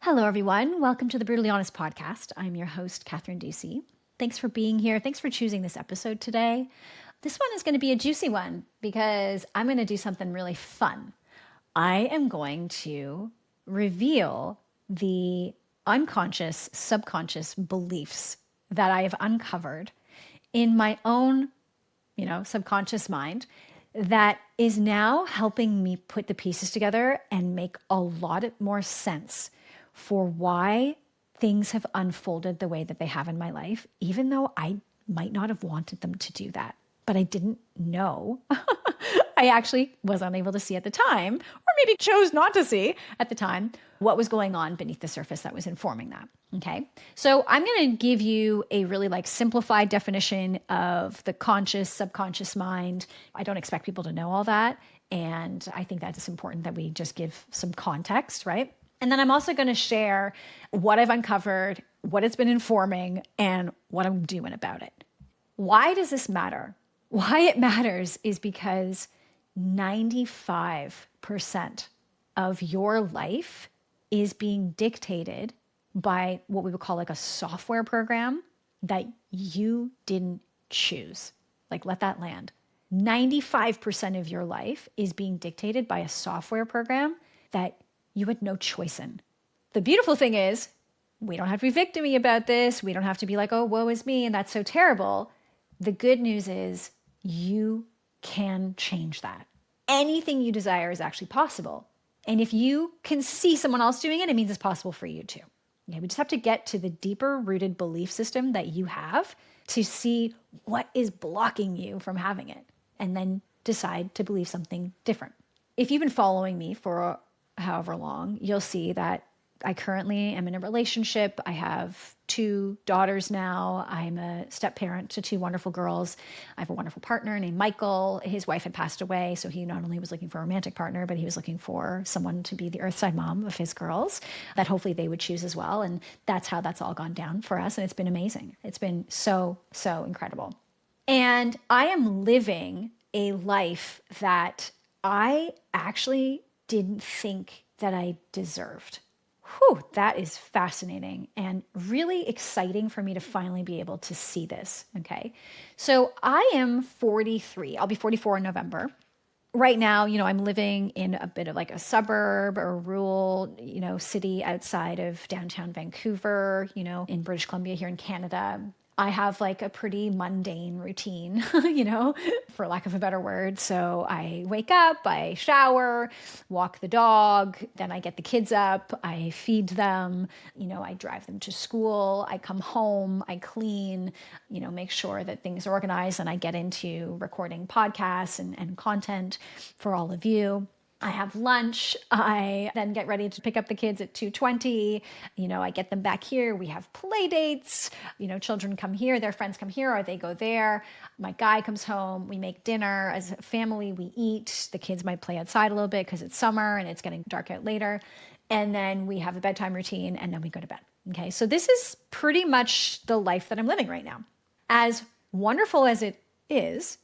Hello, everyone. Welcome to the Brutally Honest podcast. I'm your host, Kathryn. Thanks for being here. Thanks for choosing this episode today. This one is going to be a juicy one because I'm going to do something really fun. I am going to reveal the unconscious, subconscious beliefs that I have uncovered in my own, subconscious mind that is now helping me put the pieces together and make a lot more sense for why things have unfolded the way that they have in my life, even though I might not have wanted them to do that. But I didn't know. I actually was unable to see at the time, or maybe chose not to see at the time, what was going on beneath the surface that was informing that. Okay. So I'm going to give you a really simplified definition of the conscious, subconscious mind. I don't expect people to know all that. And I think that it's important that we just give some context, right? And then I'm also going to share what I've uncovered, what it's been informing, and what I'm doing about it. Why does this matter? Why it matters is because 95% of your life is being dictated by what we would call a software program that you didn't choose. Let that land. 95% of your life is being dictated by a software program that you had no choice in. The beautiful thing is, we don't have to be victim-y about this. We don't have to be oh, woe is me, and that's so terrible. The good news is you can change that. Anything you desire is actually possible. And if you can see someone else doing it, it means it's possible for you too. Okay, we just have to get to the deeper rooted belief system that you have to see what is blocking you from having it, and then decide to believe something different. If you've been following me for however long, you'll see that I currently am in a relationship. I have 2 daughters now. I'm a step parent to 2 wonderful girls. I have a wonderful partner named Michael. His wife had passed away, so he not only was looking for a romantic partner, but he was looking for someone to be the earthside mom of his girls that hopefully they would choose as well. And that's how that's all gone down for us. And it's been amazing. It's been so, so incredible. And I am living a life that I actually didn't think that I deserved. Whew, that is fascinating and really exciting for me to finally be able to see this. Okay. So I am 43. I'll be 44 in November. Right now, I'm living in a bit of a suburb or rural, city outside of downtown Vancouver, in British Columbia here in Canada. I have a pretty mundane routine, for lack of a better word. So I wake up, I shower, walk the dog, then I get the kids up, I feed them, I drive them to school, I come home, I clean, make sure that things are organized, and I get into recording podcasts and content for all of you. I have lunch. I then get ready to pick up the kids at 2:20. I get them back here. We have play dates. Children come here, their friends come here, or they go there. My guy comes home. We make dinner as a family. We eat. The kids might play outside a little bit because it's summer and it's getting dark out later. And then we have a bedtime routine, and then we go to bed. Okay, so this is pretty much the life that I'm living right now. As wonderful as it is,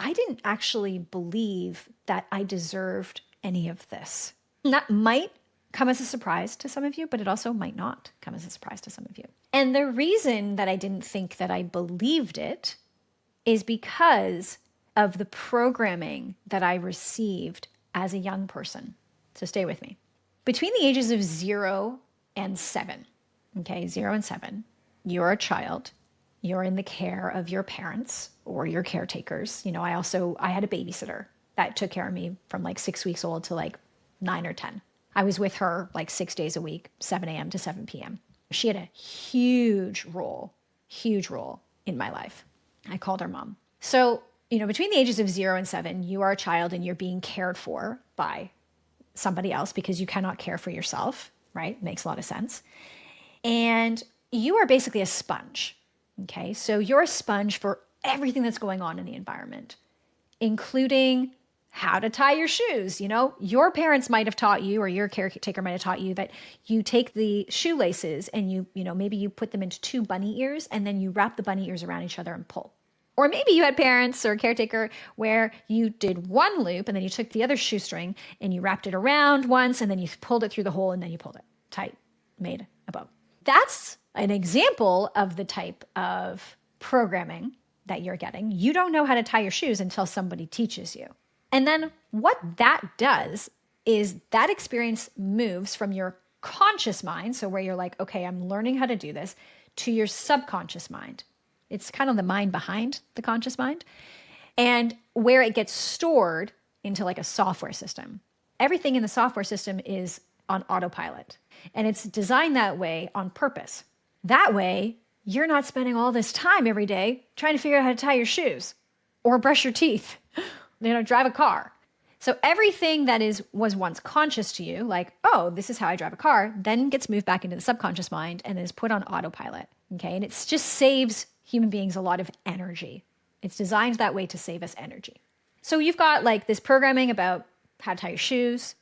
I didn't actually believe that I deserved any of this. And that might come as a surprise to some of you, but it also might not come as a surprise to some of you. And the reason that I didn't think that I believed it is because of the programming that I received as a young person. So stay with me. Between the ages of 0 and 7, okay, 0 and 7, you're a child. You're in the care of your parents or your caretakers. I had a babysitter that took care of me from 6 weeks old to 9 or 10. I was with her 6 days a week, 7 a.m. to 7 p.m. She had a huge role in my life. I called her mom. So, between the ages of 0 and 7, you are a child and you're being cared for by somebody else because you cannot care for yourself, right? Makes a lot of sense. And you are basically a sponge. Okay, so you're a sponge for everything that's going on in the environment, including how to tie your shoes. Your parents might have taught you, or your caretaker might have taught you, that you take the shoelaces and maybe you put them into 2 bunny ears, and then you wrap the bunny ears around each other and pull. Or maybe you had parents or a caretaker where you did 1 loop and then you took the other shoestring and you wrapped it around once and then you pulled it through the hole and then you pulled it tight. made above. That's an example of the type of programming that you're getting. You don't know how to tie your shoes until somebody teaches you. And then what that does is that experience moves from your conscious mind, so where you're like, okay, I'm learning how to do this, to your subconscious mind. It's kind of the mind behind the conscious mind, and where it gets stored into like a software system. Everything in the software system is on autopilot, and it's designed that way on purpose. That way, you're not spending all this time every day trying to figure out how to tie your shoes or brush your teeth, drive a car. So everything that was once conscious to you, like, oh, this is how I drive a car, then gets moved back into the subconscious mind and is put on autopilot. Okay. And it just saves human beings a lot of energy. It's designed that way to save us energy. So you've got like this programming about how to tie your shoes,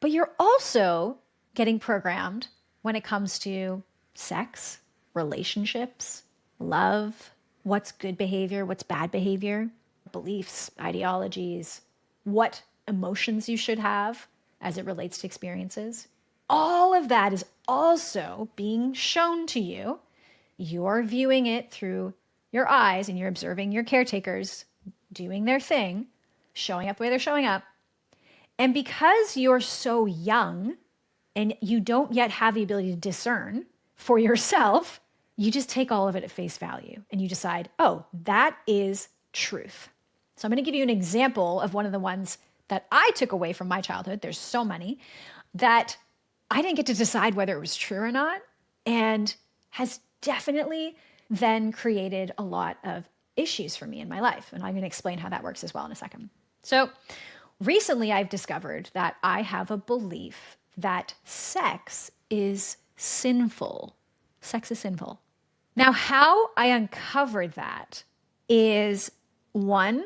but you're also getting programmed when it comes to sex, relationships, love, what's good behavior, what's bad behavior, beliefs, ideologies, what emotions you should have as it relates to experiences. All of that is also being shown to you. You're viewing it through your eyes and you're observing your caretakers doing their thing, showing up the way they're showing up. And because you're so young and you don't yet have the ability to discern for yourself, you just take all of it at face value and you decide, oh, that is truth. So I'm going to give you an example of one of the ones that I took away from my childhood. There's so many that I didn't get to decide whether it was true or not, and has definitely then created a lot of issues for me in my life. And I'm going to explain how that works as well in a second. So recently I've discovered that I have a belief that sex is sinful. Sex is sinful. Now, how I uncovered that is, one,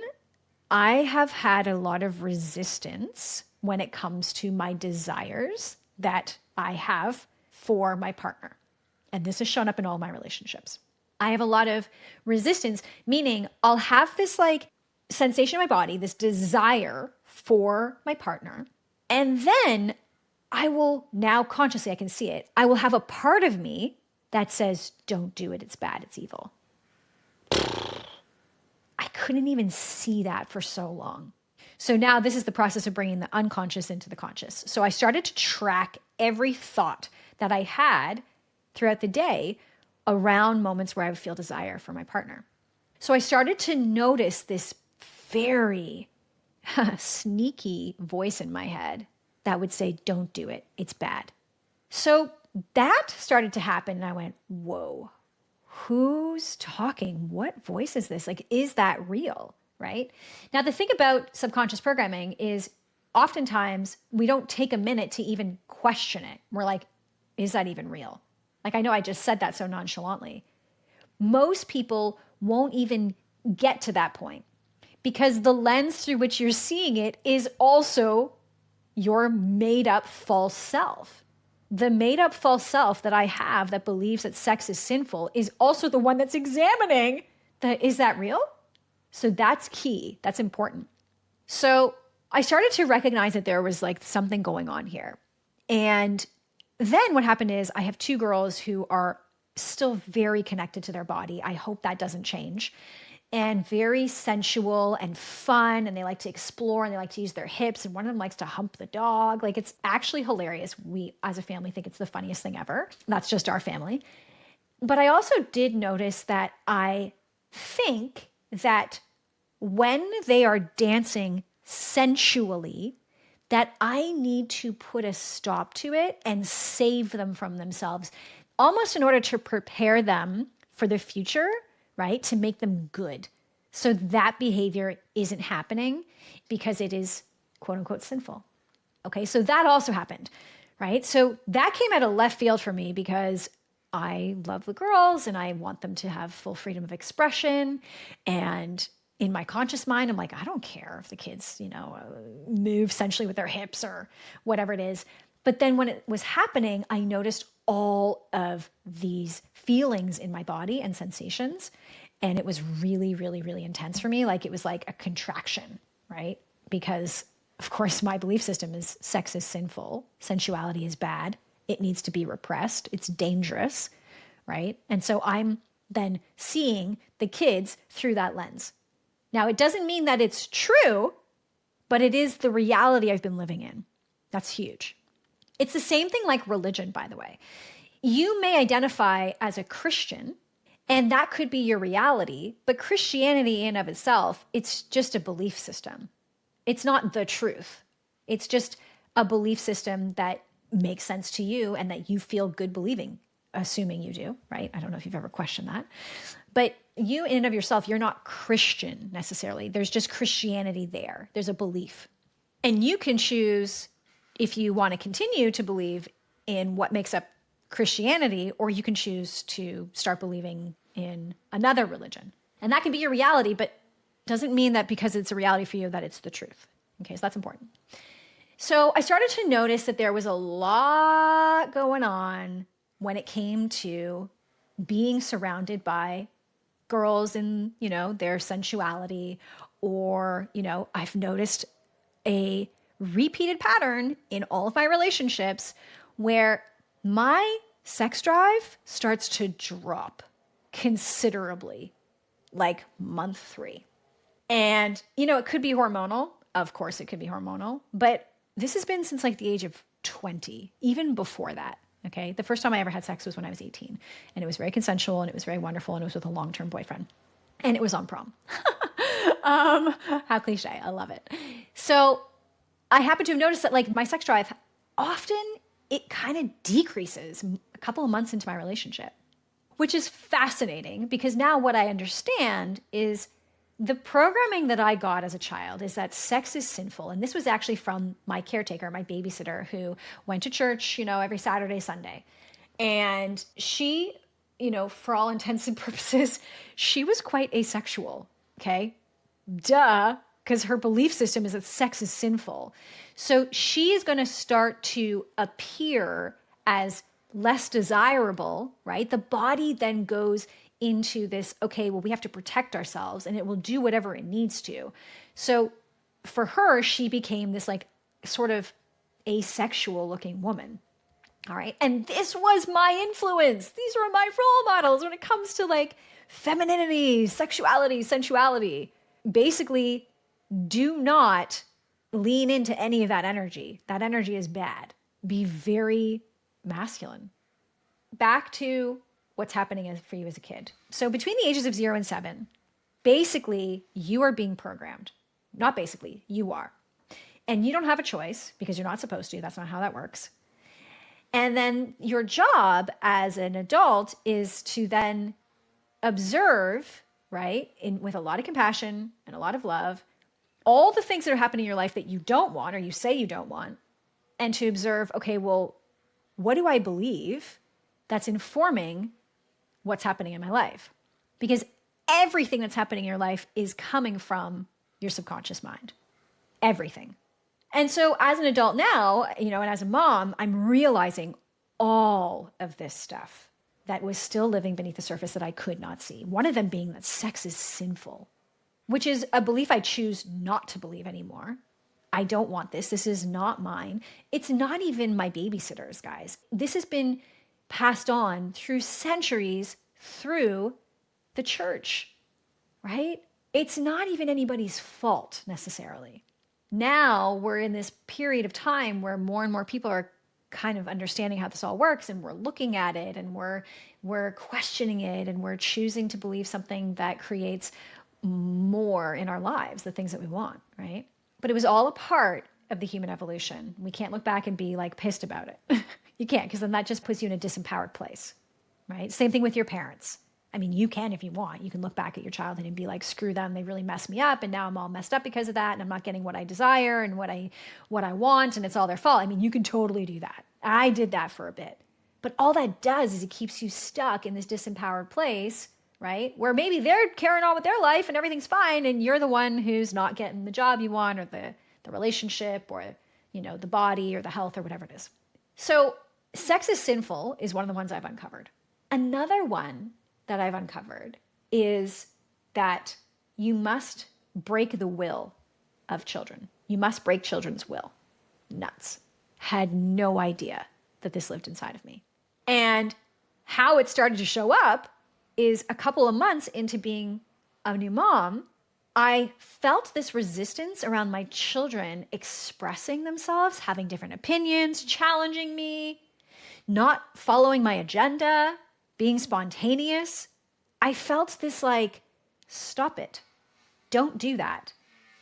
I have had a lot of resistance when it comes to my desires that I have for my partner. And this has shown up in all my relationships. I have a lot of resistance, meaning I'll have this like sensation in my body, this desire for my partner. And then I will, now consciously I can see it, I will have a part of me that says, don't do it, it's bad, it's evil. I couldn't even see that for so long. So now this is the process of bringing the unconscious into the conscious. So I started to track every thought that I had throughout the day around moments where I would feel desire for my partner. So I started to notice this very sneaky voice in my head that would say, don't do it, it's bad. So that started to happen and I went, whoa. Who's talking? What voice is this? Like, is that real? Right? Now, the thing about subconscious programming is oftentimes we don't take a minute to even question it. We're like, is that even real? Like, I know I just said that so nonchalantly. Most people won't even get to that point because the lens through which you're seeing it is also your made up false self. The made up false self that I have that believes that sex is sinful is also the one that's examining is that real? So that's key. That's important. So I started to recognize that there was like something going on here. And then what happened is I have two girls who are still very connected to their body. I hope that doesn't change. And very sensual and fun. And they like to explore and they like to use their hips. And one of them likes to hump the dog. Like, it's actually hilarious. We, as a family, think it's the funniest thing ever. That's just our family. But I also did notice that I think that when they are dancing sensually, that I need to put a stop to it and save them from themselves, almost in order to prepare them for the future, right? To make them good. So that behavior isn't happening because it is quote unquote sinful. Okay, so that also happened, right? So that came out of left field for me because I love the girls and I want them to have full freedom of expression. And in my conscious mind, I'm like, I don't care if the kids, move sensually with their hips or whatever it is. But then when it was happening, I noticed all of these feelings in my body and sensations. And it was really, really, really intense for me. Like, it was like a contraction, right? Because of course my belief system is sex is sinful, sensuality is bad. it needs to be repressed. It's dangerous, right? And so I'm then seeing the kids through that lens. Now, it doesn't mean that it's true, but it is the reality I've been living in. That's huge. It's the same thing like religion, by the way. You may identify as a Christian, and that could be your reality, but Christianity in of itself, it's just a belief system. It's not the truth. It's just a belief system that makes sense to you and that you feel good believing, assuming you do, right? I don't know if you've ever questioned that. But you in and of yourself, you're not Christian necessarily. There's just Christianity there. There's a belief. And you can choose if you want to continue to believe in what makes up Christianity, or you can choose to start believing in another religion. And that can be your reality, but doesn't mean that because it's a reality for you that it's the truth. Okay, so that's important. So I started to notice that there was a lot going on when it came to being surrounded by girls in, their sensuality, or, I've noticed a repeated pattern in all of my relationships where my sex drive starts to drop considerably, like month 3. And, it could be hormonal. Of course, it could be hormonal, but this has been since like the age of 20, even before that. Okay. The first time I ever had sex was when I was 18, and it was very consensual and it was very wonderful. And it was with a long-term boyfriend, and it was on prom. How cliche. I love it. So I happen to have noticed that like my sex drive often it kind of decreases a couple of months into my relationship, which is fascinating because now what I understand is the programming that I got as a child is that sex is sinful. And this was actually from my caretaker, my babysitter, who went to church, every Saturday, Sunday. And she, for all intents and purposes, she was quite asexual. Okay. Duh. Because her belief system is that sex is sinful. So she is going to start to appear as less desirable, right? The body then goes into this, okay, well, we have to protect ourselves, and it will do whatever it needs to. So for her, she became this like sort of asexual looking woman. All right. And this was my influence. These were my role models when it comes to like femininity, sexuality, sensuality. Basically, do not lean into any of that energy. That energy is bad. Be very masculine. Back to what's happening for you as a kid. So between the ages of 0 and 7, basically you are being programmed. Not basically, you are. And you don't have a choice because you're not supposed to. That's not how that works. And then your job as an adult is to then observe, right, with a lot of compassion and a lot of love, all the things that are happening in your life that you don't want or you say you don't want, and to observe, okay, well, what do I believe that's informing what's happening in my life? Because everything that's happening in your life is coming from your subconscious mind. Everything. And so as an adult now, and as a mom, I'm realizing all of this stuff that was still living beneath the surface that I could not see. One of them being that sex is sinful, which is a belief I choose not to believe anymore. I don't want this. This is not mine. It's not even my babysitter's, guys. This has been passed on through centuries through the church, right? It's not even anybody's fault necessarily. Now we're in this period of time where more and more people are kind of understanding how this all works, and we're looking at it, and we're questioning it, and we're choosing to believe something that creates more in our lives, the things that we want, right? But it was all a part of the human evolution. We can't look back and be like pissed about it. You can't, because then that just puts you in a disempowered place, right? Same thing with your parents. I mean, you can if you want. You can look back at your childhood and be like, screw them, they really messed me up, and now I'm all messed up because of that, and I'm not getting what I desire and what I want, and it's all their fault. I mean, you can totally do that. I did that for a bit. But all that does is it keeps you stuck in this disempowered place, right? Where maybe they're carrying on with their life and everything's fine, and you're the one who's not getting the job you want, or the relationship, or the body, or the health, or whatever it is. So sex is sinful is one of the ones I've uncovered. Another one that I've uncovered is that you must break the will of children. You must break children's will. Nuts. Had no idea that this lived inside of me. And how it started to show up is a couple of months into being a new mom, I felt this resistance around my children expressing themselves, having different opinions, challenging me, not following my agenda, being spontaneous. I felt this like, stop it. Don't do that.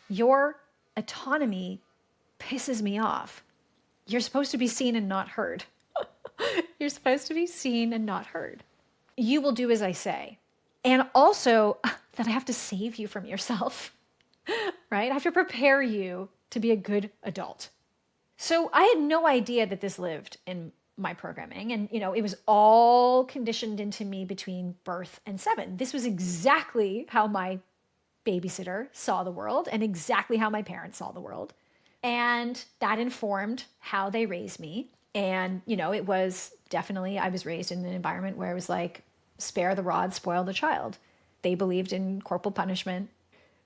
Your autonomy pisses me off. You're supposed to be seen and not heard. You're supposed to be seen and not heard. You will do as I say. And also that I have to save you from yourself, right? I have to prepare you to be a good adult. So I had no idea that this lived in my programming. And, it was all conditioned into me between birth and 7. This was exactly how my babysitter saw the world and exactly how my parents saw the world. And that informed how they raised me. And, it was definitely, I was raised in an environment where it was like, spare the rod, spoil the child. They believed in corporal punishment.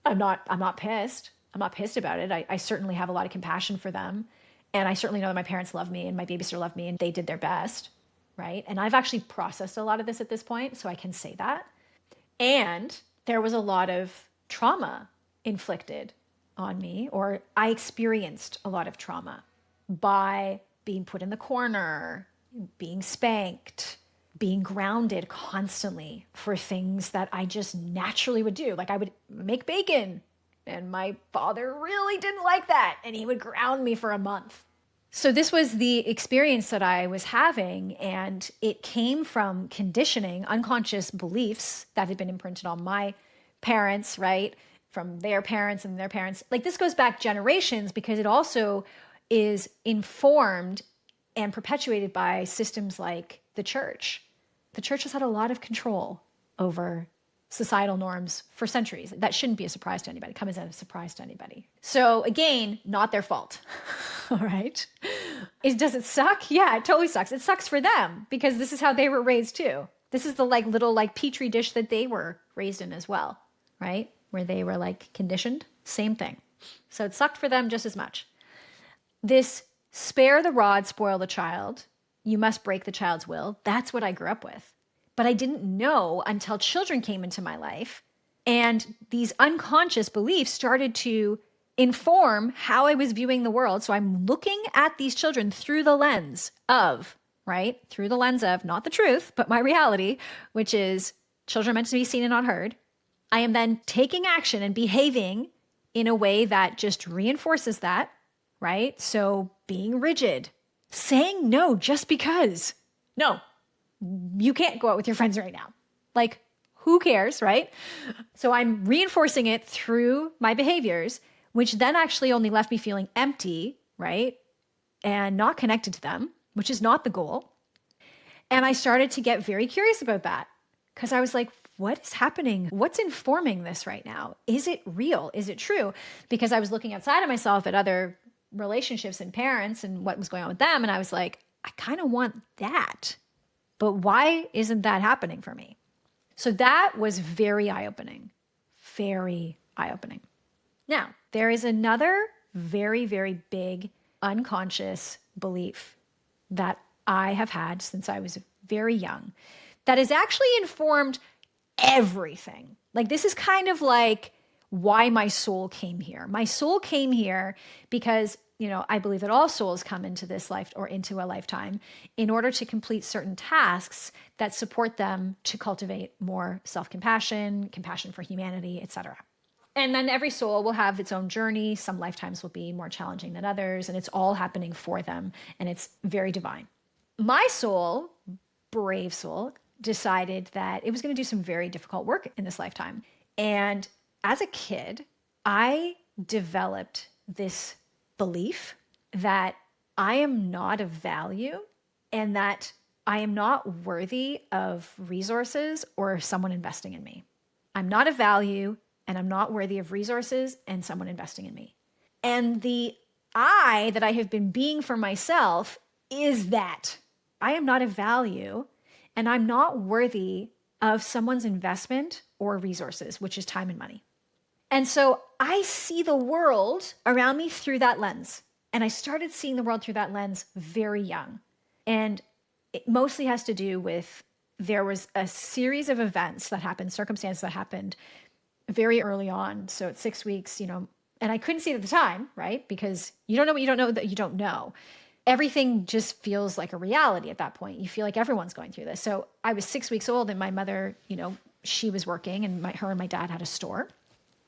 I'm not pissed. I'm not pissed about it. I certainly have a lot of compassion for them. And I certainly know that my parents love me and my babysitter loved me and they did their best, right? And I've actually processed a lot of this at this point, so I can say that. And there was a lot of trauma inflicted on me, or I experienced a lot of trauma by being put in the corner, being spanked, being grounded constantly for things that I just naturally would do. Like I would make bacon and my father really didn't like that and he would ground me for a month. So this was the experience that I was having, and it came from conditioning, unconscious beliefs that had been imprinted on my parents, right? From their parents and their parents. Like this goes back generations because it also is informed and perpetuated by systems like the church. The church has had a lot of control over societal norms for centuries. That shouldn't be a surprise to anybody, come as a surprise to anybody. So again, not their fault. All right. Does it suck? Yeah, it totally sucks. It sucks for them because this is how they were raised too. This is the little petri dish that they were raised in as well, right? Where they were conditioned, same thing. So it sucked for them just as much. This spare the rod, spoil the child. You must break the child's will. That's what I grew up with. But I didn't know until children came into my life and these unconscious beliefs started to inform how I was viewing the world. So I'm looking at these children through the lens of, right? Through the lens of not the truth, but my reality, which is children meant to be seen and not heard. I am then taking action and behaving in a way that just reinforces that, right? So being rigid, saying no just because. No, you can't go out with your friends right now. Who cares, right? So I'm reinforcing it through my behaviors, which then actually only left me feeling empty, right? And not connected to them, which is not the goal. And I started to get very curious about that because I was like, what is happening? What's informing this right now? Is it real? Is it true? Because I was looking outside of myself at other relationships and parents and what was going on with them. And I was like, I kind of want that. But why isn't that happening for me? So that was very eye-opening. Very eye-opening. Now, there is another very, very big unconscious belief that I have had since I was very young that has actually informed everything. This is kind of like why my soul came here. My soul came here because, I believe that all souls come into this life or into a lifetime in order to complete certain tasks that support them to cultivate more self-compassion, compassion for humanity, etc. And then every soul will have its own journey. Some lifetimes will be more challenging than others, and it's all happening for them, and it's very divine. My soul, brave soul, decided that it was going to do some very difficult work in this lifetime. And as a kid, I developed this belief that I am not of value and that I am not worthy of resources or someone investing in me. I'm not of value and I'm not worthy of resources and someone investing in me. And the I that I have been being for myself is that I am not of value and I'm not worthy of someone's investment or resources, which is time and money. And so I see the world around me through that lens. And I started seeing the world through that lens very young. And it mostly has to do with there was a series of events that happened, circumstances that happened very early on. So at 6 weeks, and I couldn't see it at the time, right? Because you don't know what you don't know that you don't know. Everything just feels like a reality at that point. You feel like everyone's going through this. So I was 6 weeks old and my mother, she was working and her and my dad had a store,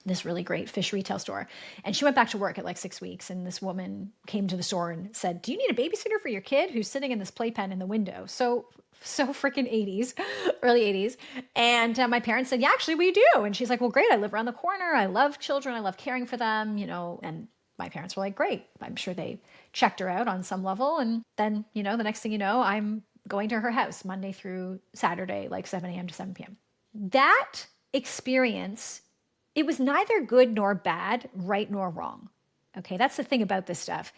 this really great fish retail store. And she went back to work at like 6 weeks. And this woman came to the store and said, "Do you need a babysitter for your kid who's sitting in this playpen in the window?" So freaking 80s, early 80s. And my parents said, "Yeah, actually we do." And she's like, "Well, great. I live around the corner. I love children. I love caring for them, and my parents were like, "Great." I'm sure they checked her out on some level. And then, the next thing you know, I'm going to her house Monday through Saturday, like 7 a.m. to 7 p.m. That experience, it was neither good nor bad, right nor wrong. Okay, that's the thing about this stuff.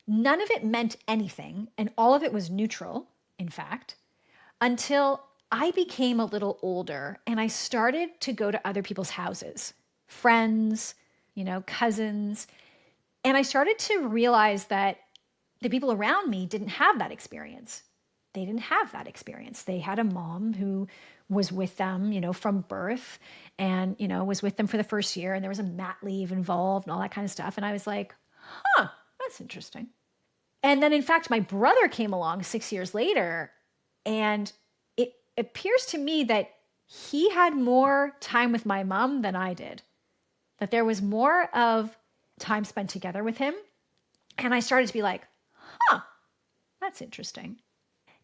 None of it meant anything, and all of it was neutral, in fact, until I became a little older and I started to go to other people's houses, friends, cousins. And I started to realize that the people around me didn't have that experience. They didn't have that experience. They had a mom who was with them, from birth and, was with them for the first year. And there was a mat leave involved and all that kind of stuff. And I was like, that's interesting. And then, in fact, my brother came along 6 years later, and it appears to me that he had more time with my mom than I did, that there was more of time spent together with him. And I started to be like, that's interesting.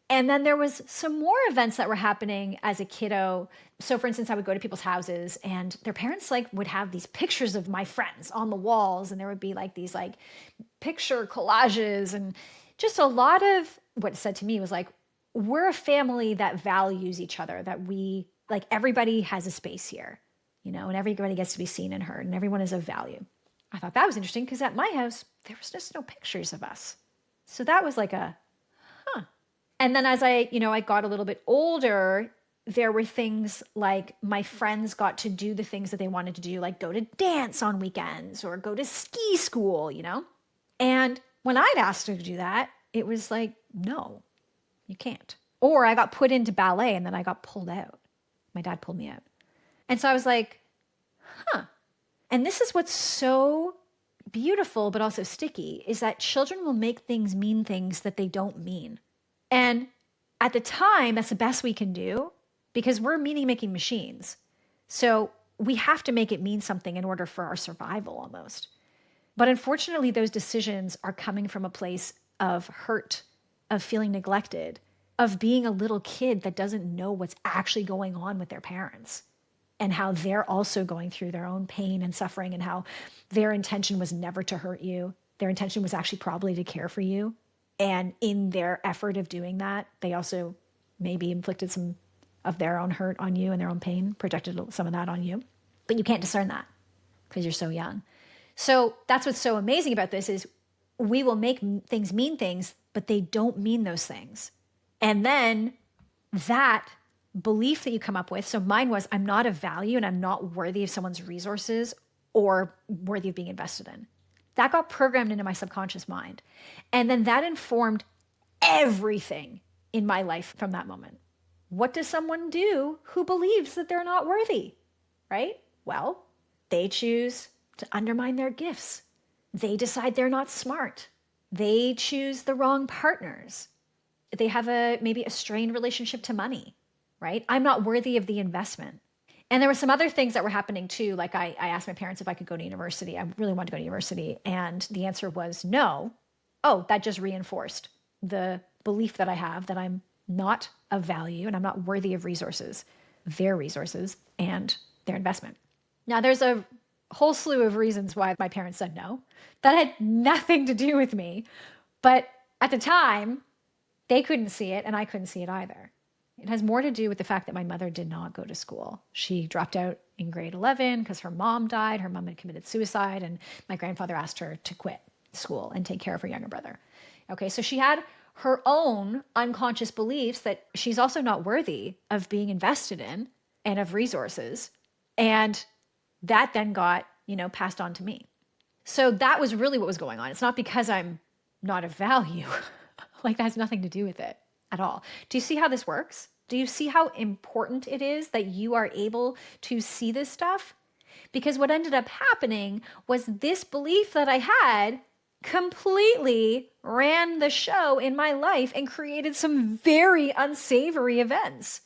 And then there was some more events that were happening as a kiddo. So for instance, I would go to people's houses and their parents would have these pictures of my friends on the walls. And there would be these picture collages, and just a lot of what it said to me was like, we're a family that values each other, that we everybody has a space here, and everybody gets to be seen and heard and everyone is of value. I thought that was interesting because at my house, there was just no pictures of us. So that was like a, And then as I got a little bit older, there were things like my friends got to do the things that they wanted to do, like go to dance on weekends or go to ski school, And when I'd asked her to do that, it was like, no, you can't. Or I got put into ballet and then I got pulled out. My dad pulled me out. And so I was like, And this is what's so beautiful, but also sticky, is that children will make things mean things that they don't mean. And at the time, that's the best we can do because we're meaning-making machines. So we have to make it mean something in order for our survival almost. But unfortunately, those decisions are coming from a place of hurt, of feeling neglected, of being a little kid that doesn't know what's actually going on with their parents and how they're also going through their own pain and suffering and how their intention was never to hurt you. Their intention was actually probably to care for you. And in their effort of doing that, they also maybe inflicted some of their own hurt on you and their own pain, projected some of that on you. But you can't discern that because you're so young. So that's what's so amazing about this is we will make things mean things, but they don't mean those things. And then that belief that you come up with, so mine was, I'm not of value and I'm not worthy of someone's resources or worthy of being invested in. That got programmed into my subconscious mind. And then that informed everything in my life from that moment. What does someone do who believes that they're not worthy, right? Well, they choose to undermine their gifts. They decide they're not smart. They choose the wrong partners. They have maybe a strained relationship to money, right? I'm not worthy of the investment. And there were some other things that were happening too. Like I asked my parents if I could go to university. I really wanted to go to university. And the answer was no. Oh, that just reinforced the belief that I have that I'm not of value and I'm not worthy of their resources and their investment. Now there's a whole slew of reasons why my parents said no. That had nothing to do with me. But at the time, they couldn't see it and I couldn't see it either. It has more to do with the fact that my mother did not go to school. She dropped out in grade 11 because her mom died. Her mom had committed suicide, and my grandfather asked her to quit school and take care of her younger brother. Okay, so she had her own unconscious beliefs that she's also not worthy of being invested in and of resources. And that then got, passed on to me. So that was really what was going on. It's not because I'm not of value. That has nothing to do with it. at all. Do you see how this works? Do you see how important it is that you are able to see this stuff? Because what ended up happening was this belief that I had completely ran the show in my life and created some very unsavory events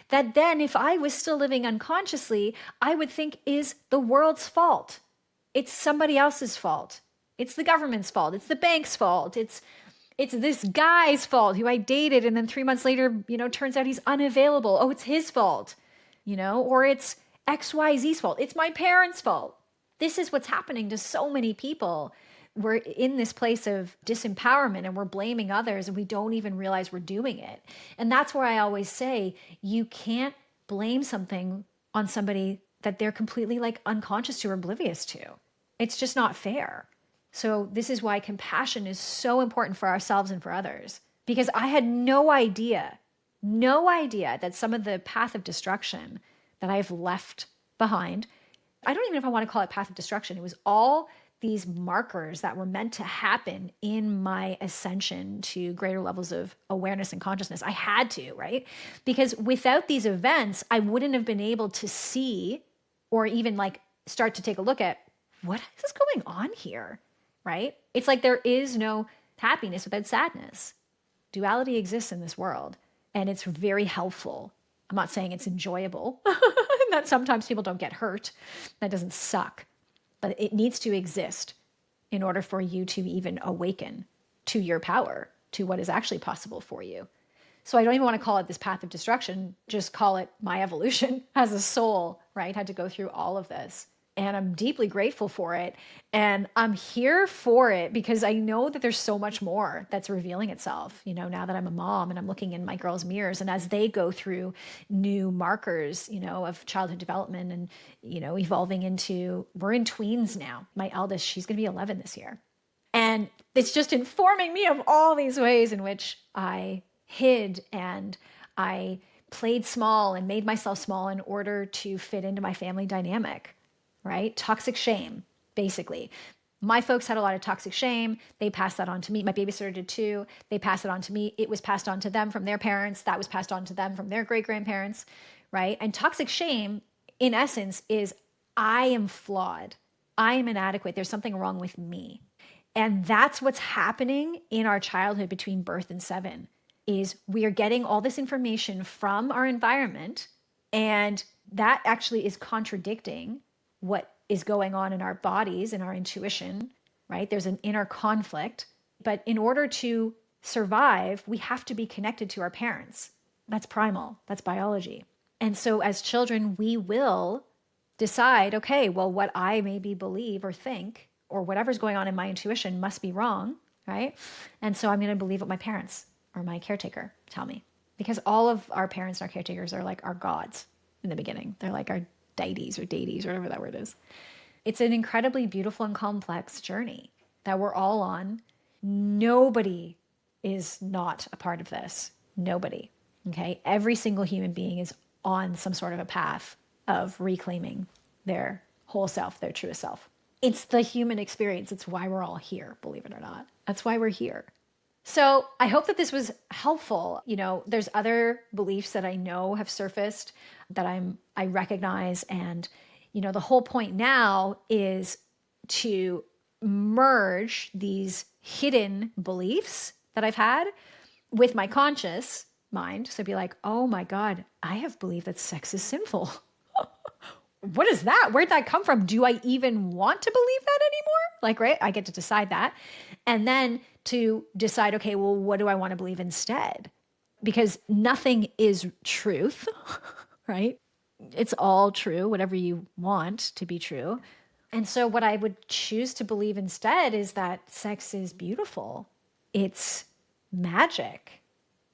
that then, if I was still living unconsciously, I would think is the world's fault. It's somebody else's fault. It's the government's fault. It's the bank's fault. It's this guy's fault who I dated, and then 3 months later, turns out he's unavailable. Oh, it's his fault, or it's XYZ's fault. It's my parents' fault. This is what's happening to so many people. We're in this place of disempowerment and we're blaming others and we don't even realize we're doing it. And that's where I always say, you can't blame something on somebody that they're completely unconscious to or oblivious to. It's just not fair. So this is why compassion is so important for ourselves and for others, because I had no idea that some of the path of destruction that I've left behind, I don't even know if I want to call it path of destruction. It was all these markers that were meant to happen in my ascension to greater levels of awareness and consciousness. I had to, right? Because without these events, I wouldn't have been able to see or even start to take a look at what is going on here, right? It's like there is no happiness without sadness. Duality exists in this world, and it's very helpful. I'm not saying it's enjoyable, that sometimes people don't get hurt. That doesn't suck. But it needs to exist in order for you to even awaken to your power, to what is actually possible for you. So I don't even want to call it this path of destruction, just call it my evolution as a soul, right? Had to go through all of this. And I'm deeply grateful for it. And I'm here for it because I know that there's so much more that's revealing itself, now that I'm a mom and I'm looking in my girls' mirrors. And as they go through new markers, of childhood development and, evolving into, we're in tweens now. My eldest, she's going to be 11 this year. And it's just informing me of all these ways in which I hid and I played small and made myself small in order to fit into my family dynamic. Right? Toxic shame, basically. My folks had a lot of toxic shame. They passed that on to me. My babysitter did too. They passed it on to me. It was passed on to them from their parents. That was passed on to them from their great-grandparents, right? And toxic shame, in essence, is I am flawed. I am inadequate. There's something wrong with me. And that's what's happening in our childhood between birth and 7, is we are getting all this information from our environment, and that actually is contradicting what is going on in our bodies and our intuition, right? There's an inner conflict. But in order to survive, we have to be connected to our parents. That's primal. That's biology. And so as children, we will decide, okay, well, what I maybe believe or think, or whatever's going on in my intuition must be wrong, right? And so I'm going to believe what my parents or my caretaker tell me. Because all of our parents and our caretakers are like our gods in the beginning. They're like our deities or deities, or whatever that word is. It's an incredibly beautiful and complex journey that we're all on. Nobody is not a part of this. Nobody. Okay. Every single human being is on some sort of a path of reclaiming their whole self, their truest self. It's the human experience. It's why we're all here, believe it or not. That's why we're here. So I hope that this was helpful. There's other beliefs that I know have surfaced that I recognize. And, the whole point now is to merge these hidden beliefs that I've had with my conscious mind. So be like, oh my God, I have believed that sex is sinful. What is that? Where'd that come from? Do I even want to believe that anymore? Right? I get to decide that. And then to decide, okay, well, what do I want to believe instead? Because nothing is truth, right? It's all true, whatever you want to be true. And so what I would choose to believe instead is that sex is beautiful. It's magic.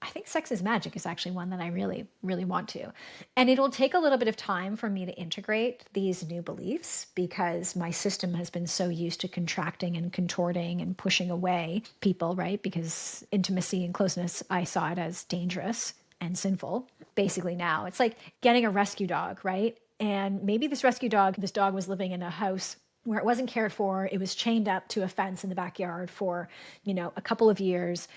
I think sex is magic is actually one that I really, really want to. And it'll take a little bit of time for me to integrate these new beliefs because my system has been so used to contracting and contorting and pushing away people, right? Because intimacy and closeness, I saw it as dangerous and sinful. Basically now, it's like getting a rescue dog, right? And maybe this dog was living in a house where it wasn't cared for. It was chained up to a fence in the backyard for, a couple of years.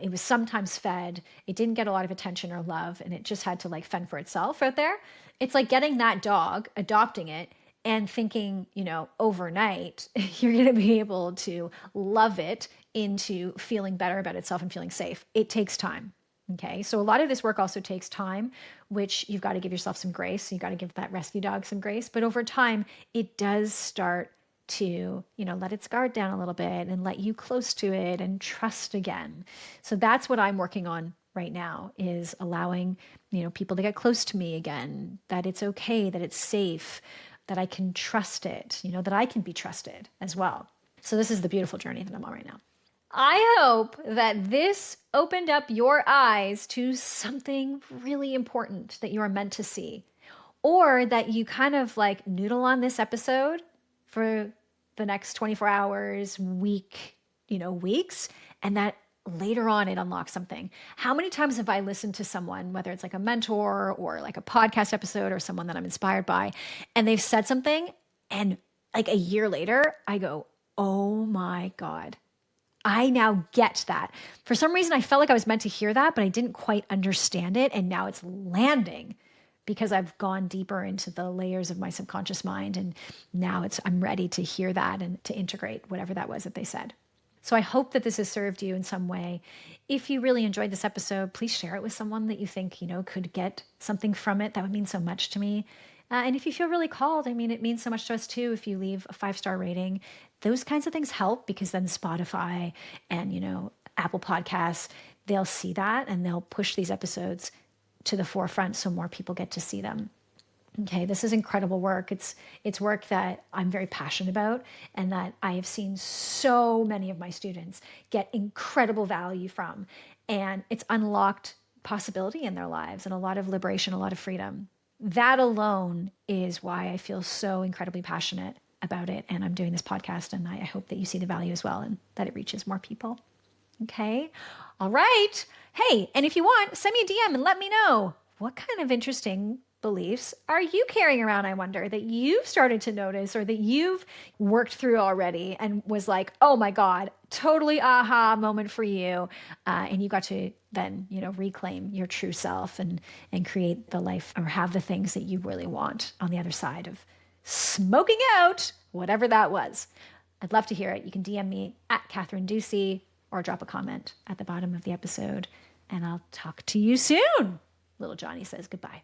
It was sometimes fed. It didn't get a lot of attention or love, and it just had to like fend for itself out there. It's like getting that dog, adopting it, and thinking, overnight, you're going to be able to love it into feeling better about itself and feeling safe. It takes time. Okay. So a lot of this work also takes time, which you've got to give yourself some grace. You got to give that rescue dog some grace. But over time, it does start to, let its guard down a little bit and let you close to it and trust again. So that's what I'm working on right now, is allowing, people to get close to me again, that it's okay, that it's safe, that I can trust it, that I can be trusted as well. So this is the beautiful journey that I'm on right now. I hope that this opened up your eyes to something really important that you are meant to see, or that you kind of like noodle on this episode for the next 24 hours, weeks, and that later on it unlocks something. How many times have I listened to someone, whether it's like a mentor or like a podcast episode or someone that I'm inspired by, and they've said something, and like a year later, I go, oh my God, I now get that. For some reason, I felt like I was meant to hear that, but I didn't quite understand it. And now it's landing because I've gone deeper into the layers of my subconscious mind. And now I'm ready to hear that and to integrate whatever that was that they said. So I hope that this has served you in some way. If you really enjoyed this episode, please share it with someone that you think, could get something from it. That would mean so much to me. And if you feel really called, it means so much to us too. If you leave a 5-star rating, those kinds of things help, because then Spotify and, Apple Podcasts, they'll see that and they'll push these episodes to the forefront so more people get to see them. Okay, this is incredible work. It's work that I'm very passionate about, and that I have seen so many of my students get incredible value from. And it's unlocked possibility in their lives and a lot of liberation, a lot of freedom. That alone is why I feel so incredibly passionate about it. And I'm doing this podcast, and I hope that you see the value as well and that it reaches more people. Okay. All right. Hey, and if you want, send me a DM and let me know, what kind of interesting beliefs are you carrying around, I wonder, that you've started to notice or that you've worked through already and was like, oh my God, totally aha moment for you. And you got to then, reclaim your true self and create the life or have the things that you really want on the other side of smoking out, whatever that was. I'd love to hear it. You can DM me at Kathryn Ducey or drop a comment at the bottom of the episode, and I'll talk to you soon. Little Johnny says goodbye.